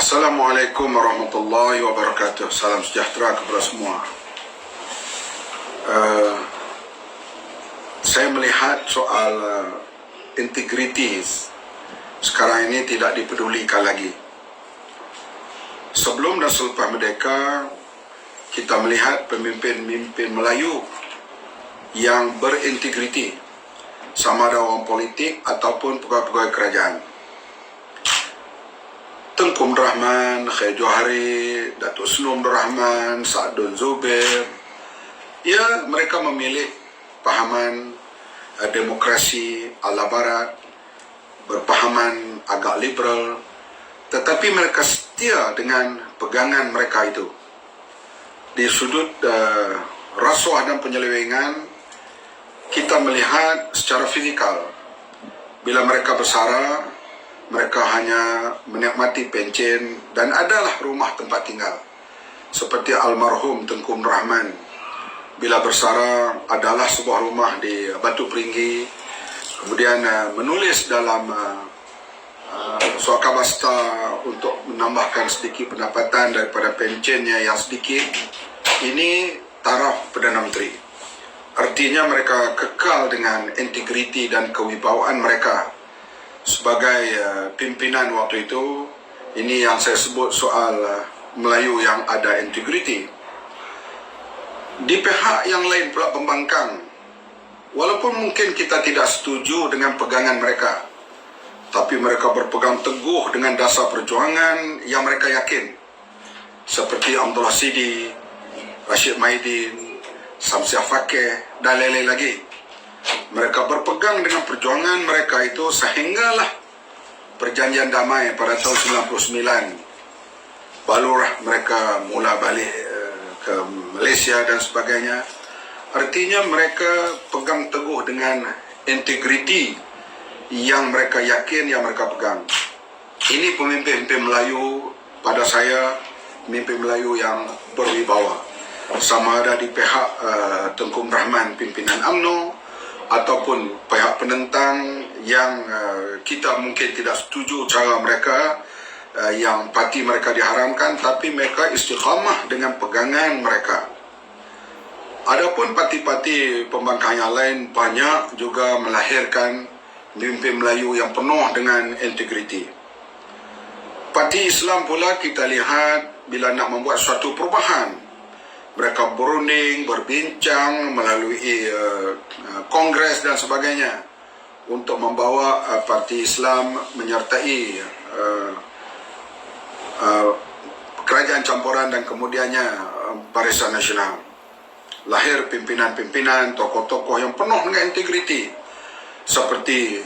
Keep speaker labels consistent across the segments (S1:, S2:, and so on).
S1: Assalamualaikum warahmatullahi wabarakatuh. Salam sejahtera kepada semua. Saya melihat soal integriti sekarang ini tidak dipedulikan lagi. Sebelum dan selepas merdeka, kita melihat pemimpin-pemimpin Melayu yang berintegriti, sama ada orang politik ataupun pegawai-pegawai kerajaan. Tengku Abdul Rahman, Khair Johari, Datuk Seri Abdul Rahman, Sa'dun Zubair. Ya, mereka memilih pahaman demokrasi ala barat, berpahaman agak liberal, tetapi mereka setia dengan pegangan mereka itu. Di sudut rasuah dan penyelewengan, kita melihat secara fizikal, bila mereka bersara, mereka hanya menikmati pencen dan adalah rumah tempat tinggal. Seperti almarhum Tengku Abdul Rahman, bila bersara adalah sebuah rumah di Batu Peringgi, kemudian menulis dalam suaka basta untuk menambahkan sedikit pendapatan daripada pencennya yang sedikit. Ini taraf Perdana Menteri. Artinya mereka kekal dengan integriti dan kewibawaan mereka sebagai pimpinan waktu itu. Ini yang saya sebut soal Melayu yang ada integriti. Di pihak yang lain pula pembangkang, walaupun mungkin kita tidak setuju dengan pegangan mereka, tapi mereka berpegang teguh dengan dasar perjuangan yang mereka yakin. Seperti Abdullah Sidi, Rashid Maidin, Samsiah Fakih dan lain-lain lagi. Mereka berpegang dengan perjuangan mereka itu sehinggalah perjanjian damai pada tahun 99. Barulah mereka mula balik ke Malaysia dan sebagainya. Artinya mereka pegang teguh dengan integriti yang mereka yakin, yang mereka pegang. Ini pemimpin-pemimpin Melayu, pada saya, pemimpin Melayu yang berwibawa. Sama ada di pihak Tengku Abdul Rahman, pimpinan UMNO, ataupun pihak penentang yang kita mungkin tidak setuju cara mereka, yang parti mereka diharamkan, tapi mereka istiqamah dengan pegangan mereka. Adapun parti-parti pembangkang yang lain banyak juga melahirkan pemimpin Melayu yang penuh dengan integriti. Parti Islam pula kita lihat bila nak membuat suatu perubahan, mereka berunding, berbincang melalui kongres dan sebagainya untuk membawa parti Islam menyertai kerajaan campuran dan kemudiannya Barisan Nasional. Lahir pimpinan-pimpinan, tokoh-tokoh yang penuh dengan integriti seperti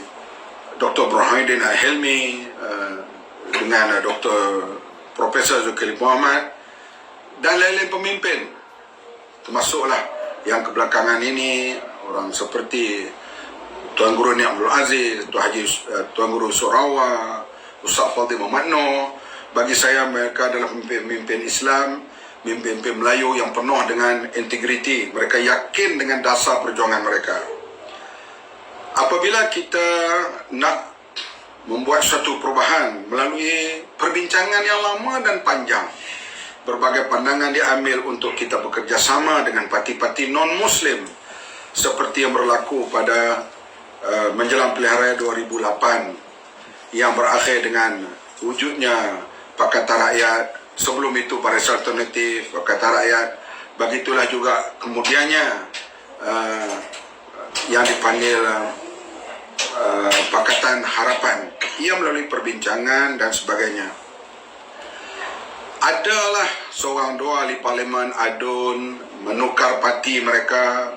S1: Dr. Burhanuddin Al-Hilmi dengan Dr. Profesor Zulkifli Muhammad dan lain-lain pemimpin, termasuklah yang kebelakangan ini orang seperti Tuan Guru Ni Abdul Aziz, Tuan Guru Surawa, Ustaz Fadhil Muhammad Noor. Bagi saya mereka adalah pemimpin Islam, pemimpin Melayu yang penuh dengan integriti. Mereka yakin dengan dasar perjuangan mereka. Apabila kita nak membuat suatu perubahan melalui perbincangan yang lama dan panjang, berbagai pandangan diambil untuk kita bekerjasama dengan parti-parti non-Muslim seperti yang berlaku pada menjelang pilihan raya 2008 yang berakhir dengan wujudnya Pakatan Rakyat. Sebelum itu Barisan Alternatif, Pakatan Rakyat. Begitulah juga kemudiannya yang dipanggil Pakatan Harapan. Ia melalui perbincangan dan sebagainya. Adalah seorang dua ahli parlimen adun menukar parti mereka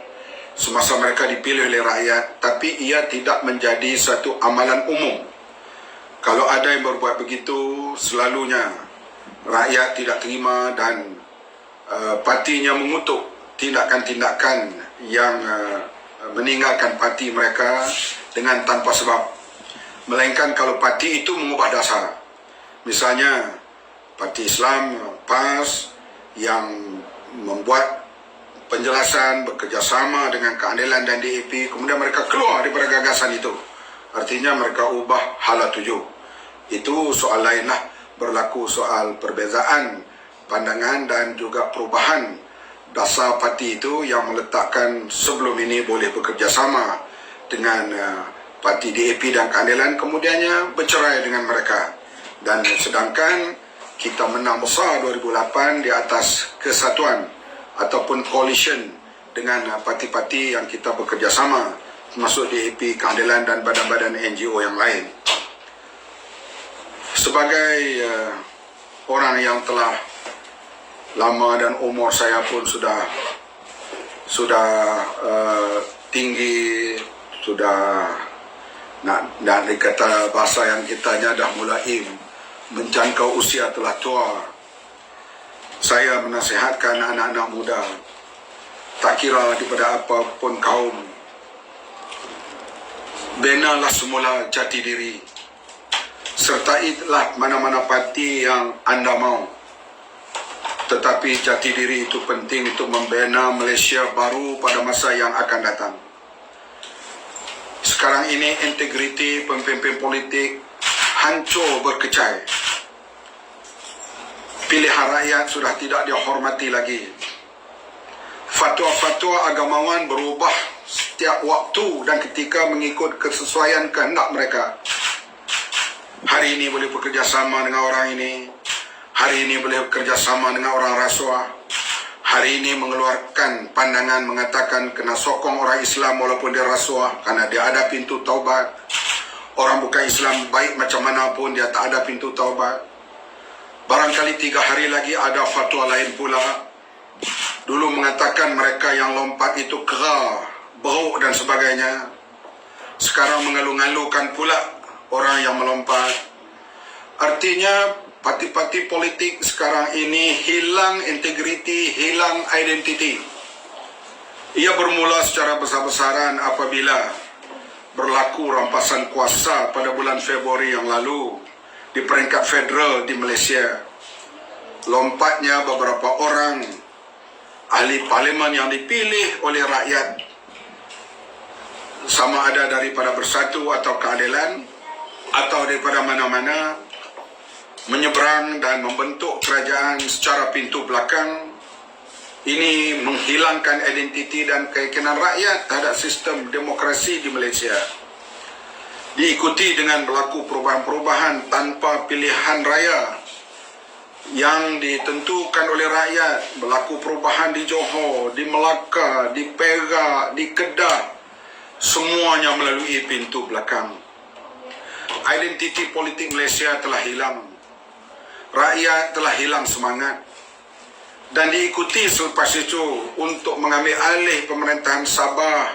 S1: semasa mereka dipilih oleh rakyat, tapi ia tidak menjadi satu amalan umum. Kalau ada yang berbuat begitu, selalunya rakyat tidak terima dan partinya mengutuk tindakan-tindakan yang meninggalkan parti mereka dengan tanpa sebab. Melainkan kalau parti itu mengubah dasar. Misalnya Parti Islam PAS yang membuat penjelasan bekerjasama dengan Keadilan dan DAP, kemudian mereka keluar daripada gagasan itu. Artinya mereka ubah hala tuju. Itu soal lain lah. berlaku soal perbezaan pandangan dan juga perubahan dasar parti itu yang meletakkan sebelum ini boleh bekerjasama dengan parti DAP dan Keadilan, kemudiannya bercerai dengan mereka. Dan sedangkan kita menang besar 2008 di atas kesatuan ataupun coalition dengan parti-parti yang kita bekerjasama, termasuk DAP, Keadilan dan badan-badan NGO yang lain. Sebagai orang yang telah lama dan umur saya pun sudah tinggi, sudah nak dikata bahasa yang kitanya dah mulai menjangkau usia telah tua. Saya menasihatkan anak-anak muda, tak kira daripada apapun kaum, benalah semula jati diri, sertailah mana-mana parti yang anda mau. Tetapi jati diri itu penting untuk membina Malaysia baru pada masa yang akan datang. Sekarang ini integriti pemimpin politik hancur berkecai. Pilihan rakyat sudah tidak dihormati lagi. Fatwa-fatwa agamawan berubah setiap waktu dan ketika mengikut kesesuaian kehendak mereka. Hari ini boleh bekerjasama dengan orang ini, hari ini boleh bekerjasama dengan orang rasuah, hari ini mengeluarkan pandangan mengatakan kena sokong orang Islam walaupun dia rasuah kerana dia ada pintu taubat. Orang bukan Islam baik macam mana pun dia tak ada pintu taubat. Barangkali 3 hari lagi ada fatwa lain pula. Dulu mengatakan mereka yang lompat itu kera, beruk dan sebagainya. Sekarang mengalu-ngalukan pula orang yang melompat. Artinya parti-parti politik sekarang ini hilang integriti, hilang identiti. Ia bermula secara besar-besaran apabila berlaku rampasan kuasa pada bulan Februari yang lalu di peringkat federal di Malaysia. Lompatnya beberapa orang ahli parlimen yang dipilih oleh rakyat, sama ada daripada Bersatu atau Keadilan atau daripada mana-mana, menyeberang dan membentuk kerajaan secara pintu belakang. Ini menghilangkan identiti dan keyakinan rakyat terhadap sistem demokrasi di Malaysia. Diikuti dengan berlaku perubahan-perubahan tanpa pilihan raya yang ditentukan oleh rakyat. Berlaku perubahan di Johor, di Melaka, di Perak, di Kedah. Semuanya melalui pintu belakang. Identiti politik Malaysia telah hilang. Rakyat telah hilang semangat. Dan diikuti selepas itu untuk mengambil alih pemerintahan Sabah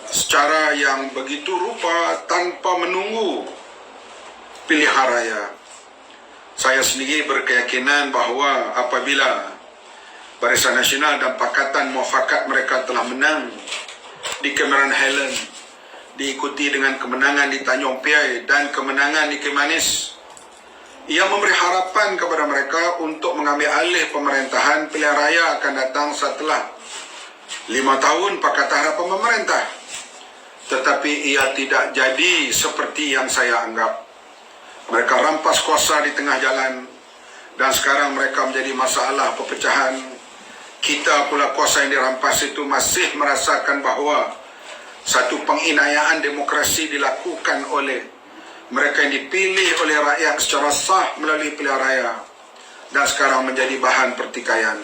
S1: secara yang begitu rupa tanpa menunggu pilihan raya. Saya sendiri berkeyakinan bahawa apabila Barisan Nasional dan Pakatan Muafakat mereka telah menang di Cameron Highland, diikuti dengan kemenangan di Tanjung Piai dan kemenangan di Kimanis, ia memberi harapan kepada mereka untuk mengambil alih pemerintahan pilihan raya akan datang setelah 5 tahun Pakatan Harapan memerintah. Tetapi ia tidak jadi seperti yang saya anggap. Mereka rampas kuasa di tengah jalan dan sekarang mereka menjadi masalah perpecahan. Kita pula kuasa yang dirampas itu masih merasakan bahawa satu penginayaan demokrasi dilakukan oleh mereka yang dipilih oleh rakyat secara sah melalui pilihan raya dan sekarang menjadi bahan pertikaian.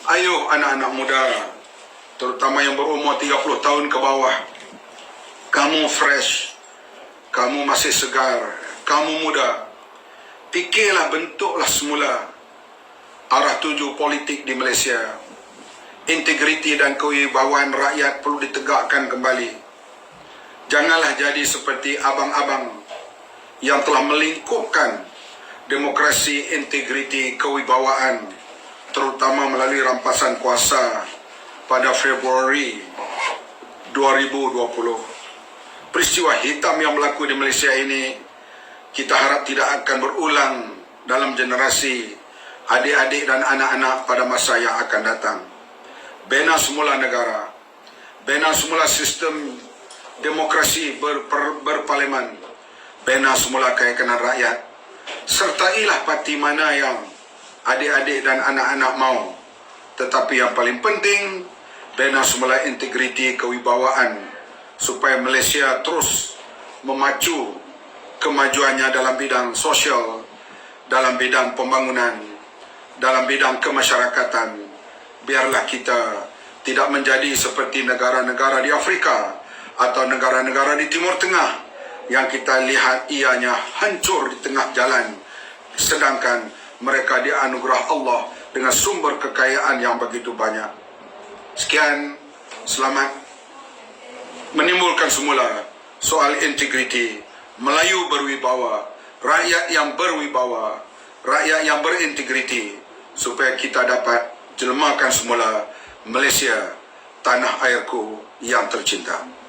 S1: Ayo anak-anak muda, terutama yang berumur 30 tahun ke bawah, kamu fresh, kamu masih segar, kamu muda, fikirlah, bentuklah semula arah tuju politik di Malaysia. Integriti dan kewibawaan rakyat perlu ditegakkan kembali. Janganlah jadi seperti abang-abang yang telah melingkupkan demokrasi, integriti, kewibawaan, terutama melalui rampasan kuasa pada Februari 2020. Peristiwa hitam yang berlaku di Malaysia ini, kita harap tidak akan berulang dalam generasi adik-adik dan anak-anak pada masa yang akan datang. Bina semula negara, bina semula sistem demokrasi berparlimen, bina semula keyakinan rakyat Sertailah parti mana yang adik-adik dan anak-anak mau. Tetapi yang paling penting, bina semula integriti kewibawaan supaya Malaysia terus memacu kemajuannya dalam bidang sosial, dalam bidang pembangunan, dalam bidang kemasyarakatan. Biarlah kita tidak menjadi seperti negara-negara di Afrika atau negara-negara di Timur Tengah yang kita lihat ianya hancur di tengah jalan, sedangkan mereka dianugerah Allah dengan sumber kekayaan yang begitu banyak. Sekian, selamat. Menimbulkan semula soal integriti, Melayu berwibawa, rakyat yang berwibawa, rakyat yang berintegriti, supaya kita dapat jelmakan semula Malaysia, tanah airku yang tercinta.